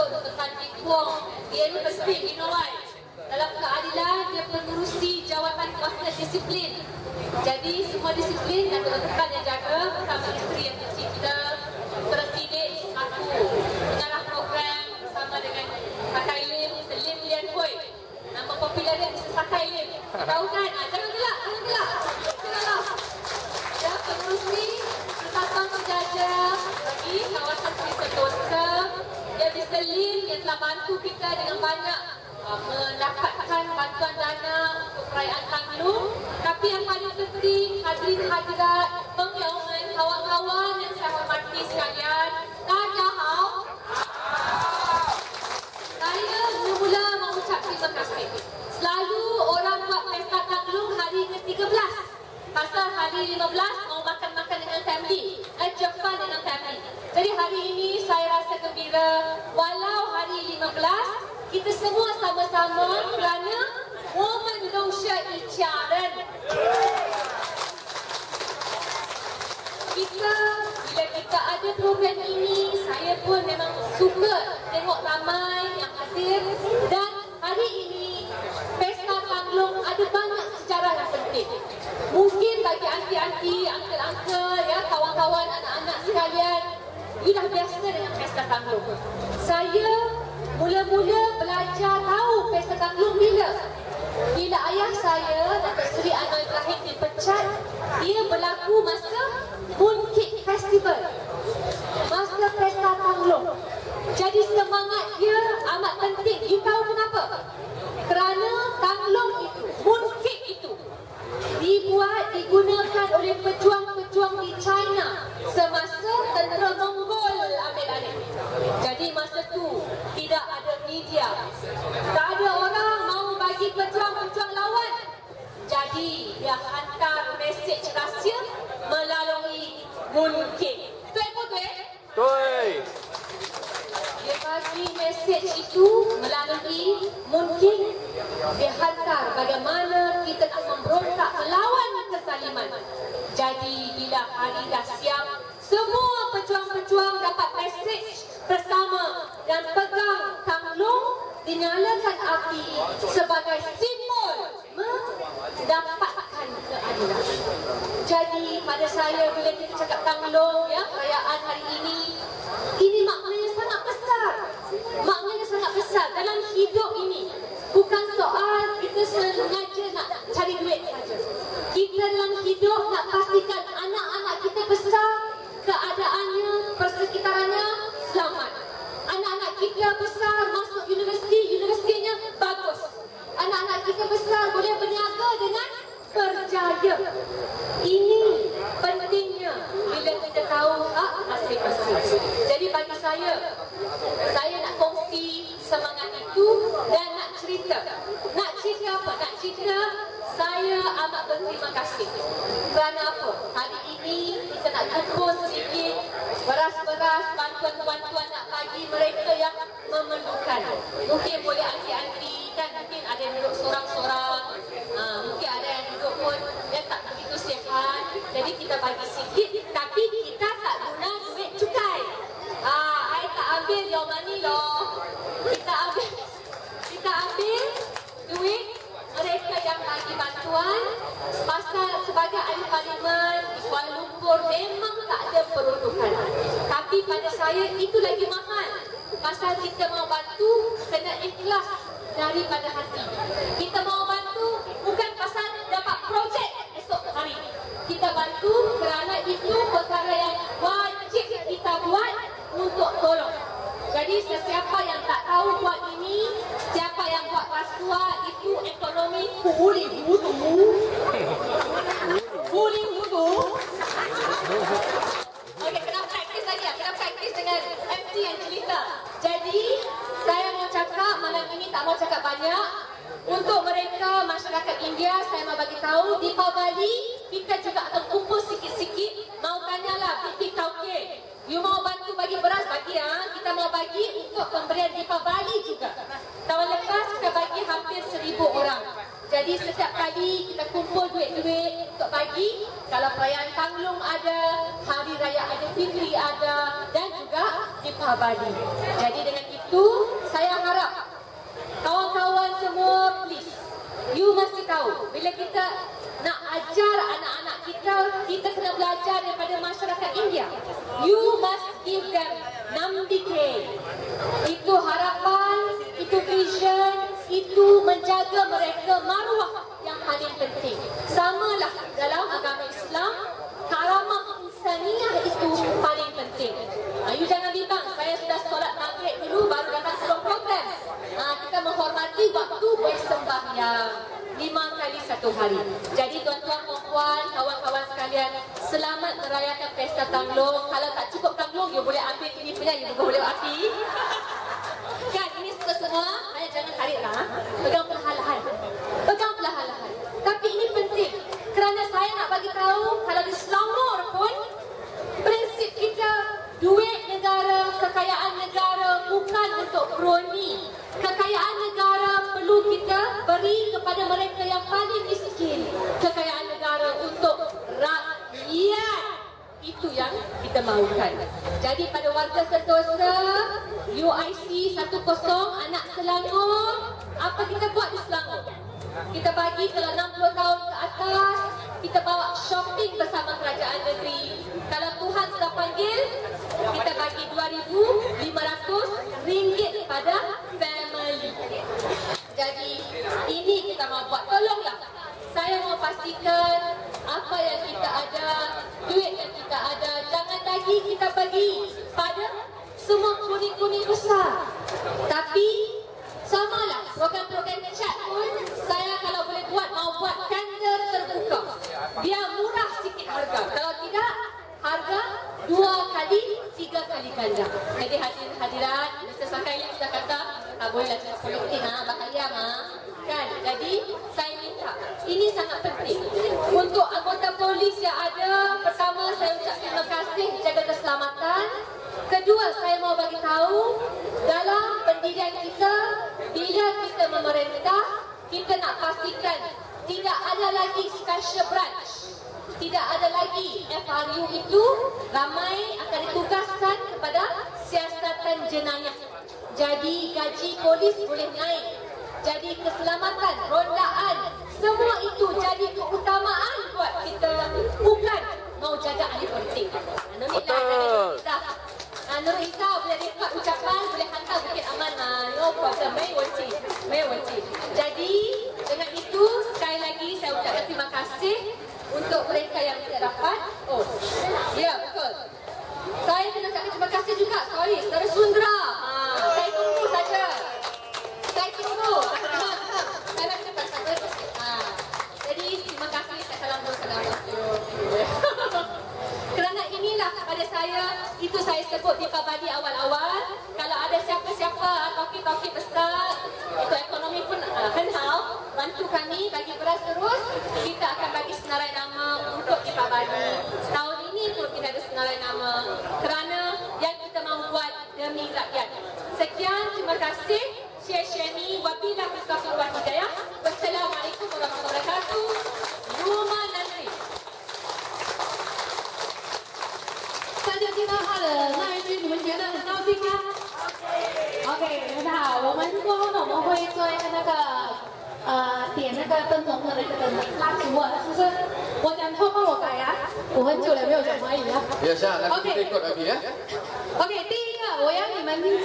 patut untuk Tan Kim Kuang. Dia ni mesti, you know why? Dalam keadilan, dia pengurusi jawatan kuasa disiplin. Jadi semua disiplin dan tekan yang jaga bersama isteri yang kecil kita, Presiden satu. Pengarah program bersama dengan Sakai Lim, Lim Lian Hui. Nama popular dia Mr. Sakai Lim. Tahu kan? Jangan gelak, jangan gelak. Janganlah. Dan pengurusi Persatuan Penjajah bagi kawasan Seri Sentosa. Dia Mr. Lim yang telah bantu kita dengan banyak mendapatkan bantuan dana untuk perayaan Tanglung. Tapi yang paling penting, hadirin hadirat, pengyauman, kawan-kawan yang saya hormati sekalian, Tajahau, saya mula mengucap terima kasih. Selalu orang buat pesta Tanglung hari ke-13. Pasal hari 15 mau makan-makan dengan family, have fun dengan family. Jadi hari ini saya rasa gembira walau hari 15 kita semua sama-sama kerana Women Dosha Icaran. Bila kita ada program ini, saya pun memang suka tengok ramai yang hadir. Dan hari ini, Pesta Tanglung ada banyak sejarah yang penting. Mungkin bagi aunty-aunty, uncle-uncle, ya, kawan-kawan, anak-anak sekalian, you dah biasa dengan Pesta Tanglung. Saya mula-mula belajar tahu Pesta Tanglung bila ayah saya, Datuk Seri Anwar Ibrahim dipecat. Dia berlaku masa Mooncake Festival, masa Pesta Tanglung. Jadi semangat dia amat penting. You tahu kenapa? Kerana Tanglung itu, Mooncake itu digunakan oleh pejuang-pejuang di China semasa tentera Mongol ambil alih. Jadi masa tu tidak ada media, tak ada orang mau bagi pejuang-pejuang lawan. Jadi dia hantar mesej rahsia melalui Mooncake. Betul. Dia bagi mesej itu melalui Mooncake. Dia hantar bagaimana kita nak memberontak melawan kezaliman. Jadi bila hari dah siap, semua pejuang-pejuang dapat mesej bersama dan pegang Tanglung, dinyalakan api sebagai simbol mendapatkan keadilan. Jadi pada saya bila kita cakap Tanglung, ya, perayaan hari ini maknanya sangat besar. Maknanya sangat besar dalam hidup ini. Bukan soal kita sengaja nak cari duit saja. Kita dalam hidup nak pastikan anak-anak kita besar, keadaannya, persekitarannya selamat. Anak-anak kita besar masuk universitinya bagus. Anak-anak kita besar boleh berniaga dengan berjaya. Ini pentingnya bila kita tahu hak masing-masing. Jadi bagi saya nak kongsi semangat itu dan nak cerita. Nak cerita apa? Nak cerita saya amat berterima kasih. Kerana apa? Hari ini kita nak kumpul sedikit beras-beras, bantuan-bantuan nak bagi mereka yang memerlukan. Mungkin boleh anti-anti kan, mungkin ada yang duduk sorang-sorang, mungkin ada yang duduk pun dia tak begitu sihat. Jadi kita bagi sikit, tapi kita tak guna duit cukai. I tak ambil your money loh. Kita ambil duit mereka yang bagi bantuan. Pasal sebagai ahli parlimen di Kuala Lumpur memang tak ada peruntukan. Tapi pada saya itu lagi mahal. Pasal kita mau bantu kena ikhlas daripada hati. Kita mau bantu bukan pasal dapat projek esok hari. Kita bantu kerana itu perkara yang wajib kita buat untuk tolong. Jadi sesiapa yang tak tahu buat ini, siapa yang buat rasuah, itu ekonomi huling hudu. Okey, kena praktis lagi ya. Kena praktis dengan MC yang cerita. Jadi, saya mau cakap malam ini tak mau cakap banyak. Untuk mereka masyarakat India, saya mau bagi tahu di Bali kita juga akan kumpul sikit-sikit. Mau tanyalah pipi kauke. You mau bantu bagi beras, bagi ya. Kita mau bagi untuk pemberian di Bali juga. Tahun lepas kita bagi hampir 1000 orang. Jadi setiap kali kita kumpul duit-duit untuk bagi, Kalau perayaan Tanglong ada, Hari Raya Aidilfitri ada, dan juga Deepavali. Jadi dengan itu, saya harap kawan-kawan semua, please, you mesti tahu, bila kita nak ajar anak-anak kita, kita kena belajar daripada masyarakat India. You must give them Nambike. Itu harapan, itu vision, itu menjaga mereka maruah yang paling penting. Samalah dalam agama Islam, karamah insaniah itu paling penting. You jangan bimbang, saya sudah solat maghrib dulu baru datang sebelum program. Kita menghormati waktu bersembahyang 5 kali satu hari. Jadi tuan-tuan, puan-puan, kawan-kawan sekalian, selamat merayakan Pesta Tanglong. Kalau tak cukup Tanglong, you boleh ambil ini punya, you boleh api. Kan, ini semua, jangan tarik lah. Pegang perlahan-lahan. Pegang perlahan-lahan. Tapi ini penting, kerana saya nak bagi tahu, kalau di Selangor pun, prinsip kita, duit negara, kekayaan negara bukan untuk kroni. Kekayaan negara perlu kita beri kepada mereka yang paling miskin. Kekayaan negara untuk rakyat. Itu yang kita mahukan. Jadi pada warga Sentosa, UIC 10 anak Selangor, apa kita buat di Selangor? Kita bagi kalau 60 tahun ke atas, kita bawa shopping bersama kerajaan negeri. Kalau Tuhan sudah panggil, kita bagi RM2,500 pada family. Jadi ini kita mau buat. Tolonglah, saya mau pastikan apa yang kita ada, duit yang kita ada, jangan lagi kita bagi pada semua kuning-kuning besar. Tapi samalah program-program chat pun, saya kalau boleh buat, mau buat tender terbuka. Biar murah sikit harga. Kalau tidak, harga 2 kali, 3 kali ganda. Jadi hadirin-hadirat, Mr. Sakai sudah kata, tak bolehlah cakap politik, bahaya kan. Jadi saya minta, ini sangat penting untuk anggota polis yang ada. Pertama, saya ucap terima kasih, jaga keselamatan. Kedua, saya mau bagi tahu, dalam pendirian kita, bila kita memerintah, kita nak pastikan tidak ada lagi special branch, tidak ada lagi FRU itu, ramai akan ditugaskan kepada siasatan jenayah. Jadi gaji polis boleh naik. Jadi keselamatan, rondaan, semua itu jadi keutamaan buat kita. Bukan mau jaga ahli politik. Betul. Nur Isa boleh record ucapan, boleh hantar Bukit Aman. No problem, may wanci. Jadi dengan itu, sekali lagi saya ucapkan terima kasih untuk mereka yang tidak dapat. Oh, ya betul. Saya kena ucapkan terima kasih juga. Sorry, Saudara Sundra. Saya tunggu saja. Saya tunggu. Saya nak cepat saja. Jadi terima kasih. Saya salam bersalam. Kerana inilah pada saya, itu saya sebut di Deepavali awal-awal. Kalau ada siapa-siapa toki-toki besar, itu ekonomi pun henhau, bantu kami bagi beras terus, kita akan bagi senarai nama untuk Deepavali. Tahun ini pun kita ada senarai nama kerana yang kita mahu buat demi rakyat. Sekian, terima kasih. Syekh-Syekh, wabillahi taufiq wal hidayah. Wassalamualaikum warahmatullahi wabarakatuh. Rumah Nantri. 大家听到他的那一句，你们觉得很高兴吗 ？OK， 很好。我们过后呢，我们会做一个那个点那个灯笼的那个蜡烛啊，是不是？我讲错，帮我改啊！我很久了没有讲华语了。Biasa, nanti kita ikut lagi ya. OK， 第一个我要你们听。